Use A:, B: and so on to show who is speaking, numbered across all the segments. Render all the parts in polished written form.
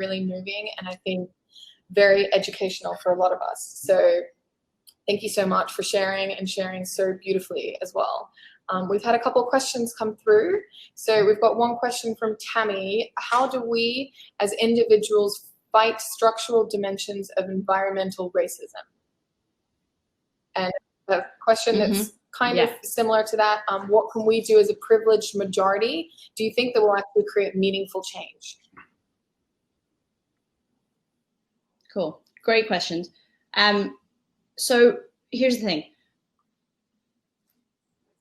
A: really moving, and I think very educational for a lot of us. So thank you so much for sharing, and sharing so beautifully as well. We've had a couple of questions come through. So we've got one question from Tammy. How do we as individuals fight structural dimensions of environmental racism? And a question that's kind of similar to that, what can we do as a privileged majority, do you think, that will actually create meaningful change?
B: Cool, great questions. So here's the thing.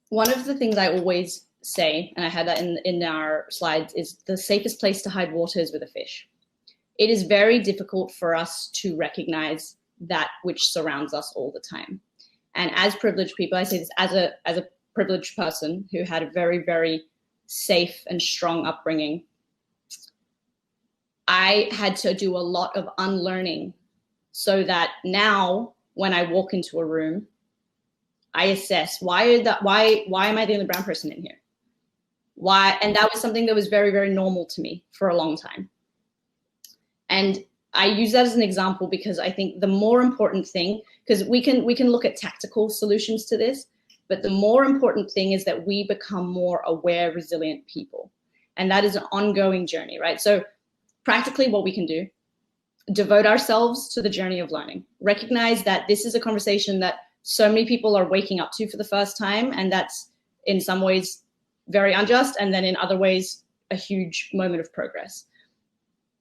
B: One of the things I always say, and I had that in our slides, is the safest place to hide water is with a fish. It is very difficult for us to recognize that which surrounds us all the time. And as privileged people, I say this as a privileged person who had a very, very safe and strong upbringing, I had to do a lot of unlearning so that now when I walk into a room, I assess why am I the only brown person in here? Why? And that was something that was very, very normal to me for a long time. And I use that as an example because I think the more important thing, because we can look at tactical solutions to this, but the more important thing is that we become more aware, resilient people. And that is an ongoing journey, right? So practically what we can do, devote ourselves to the journey of learning. Recognize that this is a conversation that so many people are waking up to for the first time, and that's in some ways very unjust, and then in other ways a huge moment of progress.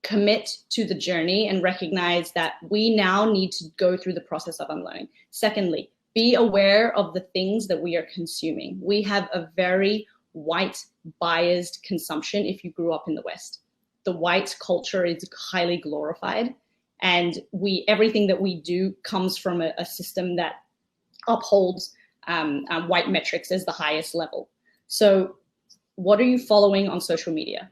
B: Commit to the journey and recognize that we now need to go through the process of unlearning. Secondly, be aware of the things that we are consuming. We have a very white biased consumption if you grew up in the West. The white culture is highly glorified, and everything that we do comes from a system that upholds white metrics as the highest level. So what are you following on social media?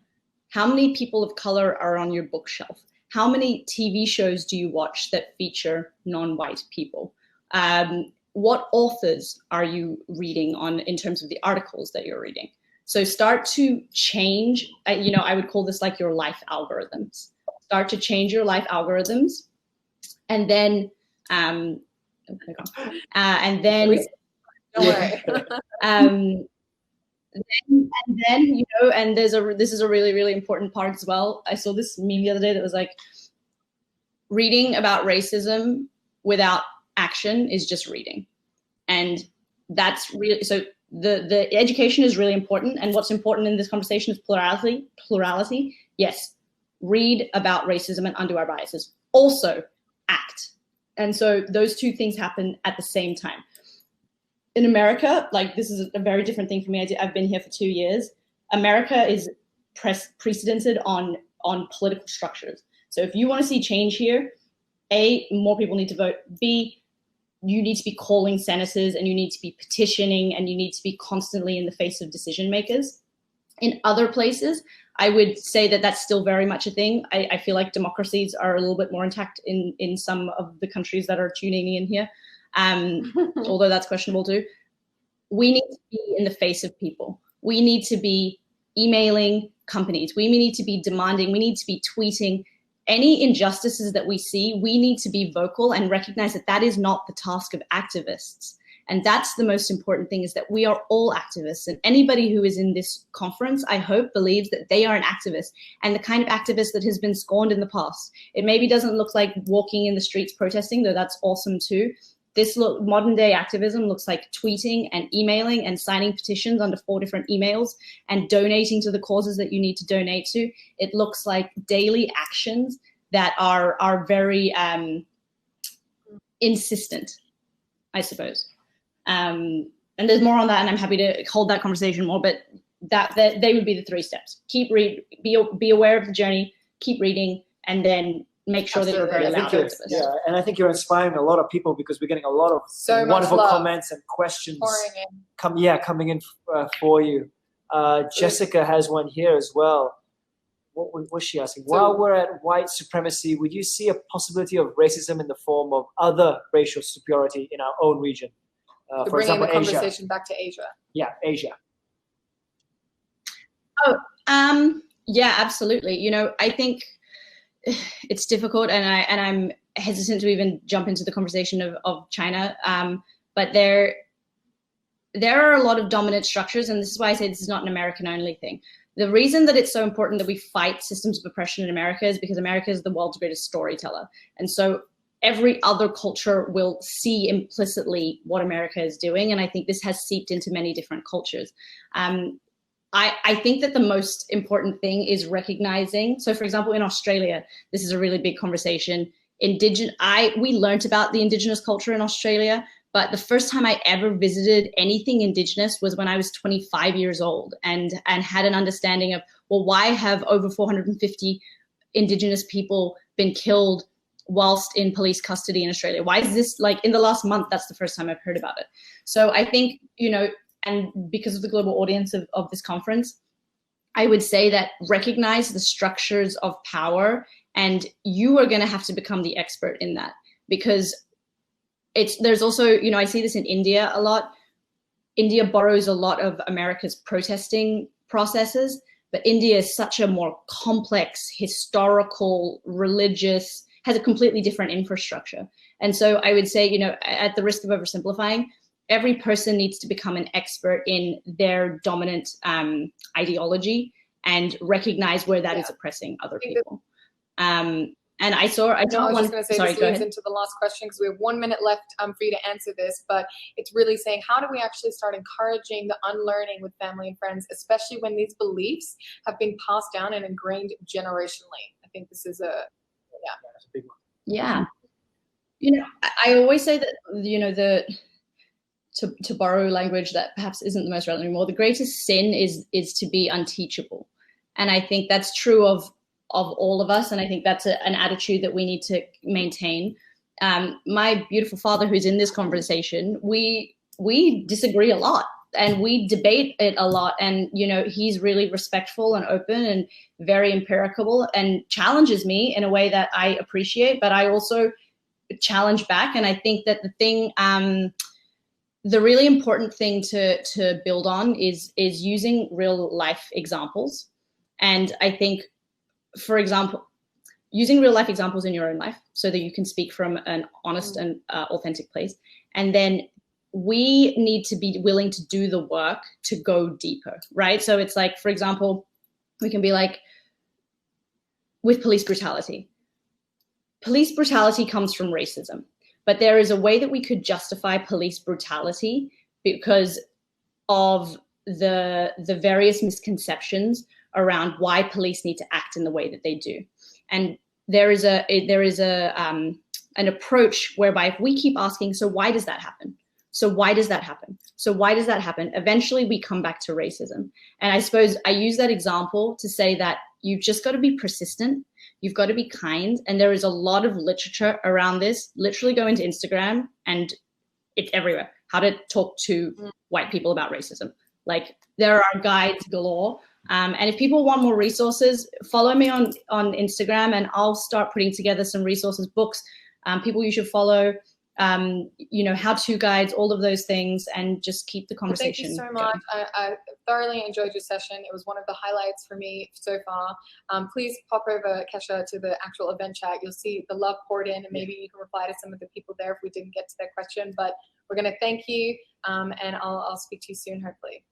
B: How many people of color are on your bookshelf? How many TV shows do you watch that feature non-white people? What authors are you reading in terms of the articles that you're reading? So start to change, I would call this like your life algorithms. Start to change your life algorithms, and then, don't worry. And this is a really, really important part as well. I saw this meme the other day that was like, reading about racism without action is just reading. And that's really, so the education is really important. And what's important in this conversation is plurality. Yes, read about racism and undo our biases. Also act. And so those two things happen at the same time. In America, like, this is a very different thing for me. I've been here for 2 years. America is precedented on political structures. So if you want to see change here, A, more people need to vote. B, you need to be calling senators, and you need to be petitioning, and you need to be constantly in the face of decision makers. In other places, I would say that that's still very much a thing. I feel like democracies are a little bit more intact in some of the countries that are tuning in here. Although that's questionable too. We need to be in the face of people. We need to be emailing companies. We need to be demanding. We need to be tweeting. Any injustices that we see, we need to be vocal and recognize that that is not the task of activists. And that's the most important thing, is that we are all activists. And anybody who is in this conference, I hope, believes that they are an activist, and the kind of activist that has been scorned in the past. It maybe doesn't look like walking in the streets protesting, though that's awesome too. Modern day activism looks like tweeting and emailing and signing petitions under 4 different emails and donating to the causes that you need to donate to. It looks like daily actions that are very insistent, I suppose. And there's more on that, and I'm happy to hold that conversation more, but that they would be the 3 steps. Be aware of the journey, keep reading, and then make sure that you're very loud.
C: Yeah, and I think you're inspiring a lot of people, because we're getting a lot of wonderful comments and questions coming in for you. Jessica has one here as well. What was she asking? While we're at white supremacy, would you see a possibility of racism in the form of other racial superiority in our own region? For example,
A: the conversation back to Asia.
C: Yeah, Asia.
B: Oh, yeah, absolutely. I think it's difficult, and I'm hesitant to even jump into the conversation of China. But there are a lot of dominant structures, and this is why I say this is not an American only thing. The reason that it's so important that we fight systems of oppression in America is because America is the world's greatest storyteller. And so every other culture will see implicitly what America is doing. And I think this has seeped into many different cultures. I think that the most important thing is recognizing. So for example, in Australia, this is a really big conversation. We learned about the Indigenous culture in Australia, but the first time I ever visited anything Indigenous was when I was 25 years old and had an understanding of, well, why have over 450 Indigenous people been killed whilst in police custody in Australia? Why is this, like, in the last month, that's the first time I've heard about it. So I think, and because of the global audience of this conference, I would say that recognize the structures of power, and you are going to have to become the expert in that, because there's also, I see this in India a lot. India borrows a lot of America's protesting processes, but India is such a more complex, historical, religious, has a completely different infrastructure. And so I would say, at the risk of oversimplifying, every person needs to become an expert in their dominant ideology and recognize where that is oppressing other people. And I was just
A: going to say, this leads into the last question, because we have 1 minute left for you to answer this, but it's really saying, how do we actually start encouraging the unlearning with family and friends, especially when these beliefs have been passed down and ingrained generationally? I think this is that's a big one.
B: Yeah. I always say that, to borrow language that perhaps isn't the most relevant anymore, the greatest sin is to be unteachable. And I think that's true of all of us. And I think that's an attitude that we need to maintain. My beautiful father, who's in this conversation, we disagree a lot and we debate it a lot. And, he's really respectful and open and very empirical and challenges me in a way that I appreciate, but I also challenge back. And I think that the really important thing to build on is using real life examples. And I think, for example, using real life examples in your own life so that you can speak from an honest and authentic place. And then we need to be willing to do the work to go deeper, right? So it's like, for example, we can be like, with police brutality. Police brutality comes from racism. But there is a way that we could justify police brutality because of the various misconceptions around why police need to act in the way that they do. And there is an approach whereby if we keep asking, so why does that happen? So why does that happen? So why does that happen? Eventually we come back to racism. And I suppose I use that example to say that you've just got to be persistent. You've got to be kind. And there is a lot of literature around this. Literally go into Instagram and it's everywhere. How to talk to white people about racism. Like, there are guides galore. And if people want more resources, follow me on Instagram and I'll start putting together some resources, books, people you should follow, how-to guides, all of those things, and just keep the conversation
A: going. Thank you so much. I thoroughly enjoyed your session. It was one of the highlights for me so far. Please pop over, Kesha, to the actual event chat. You'll see the love poured in, and maybe you can reply to some of the people there if we didn't get to their question. But we're going to thank you, and I'll speak to you soon, hopefully.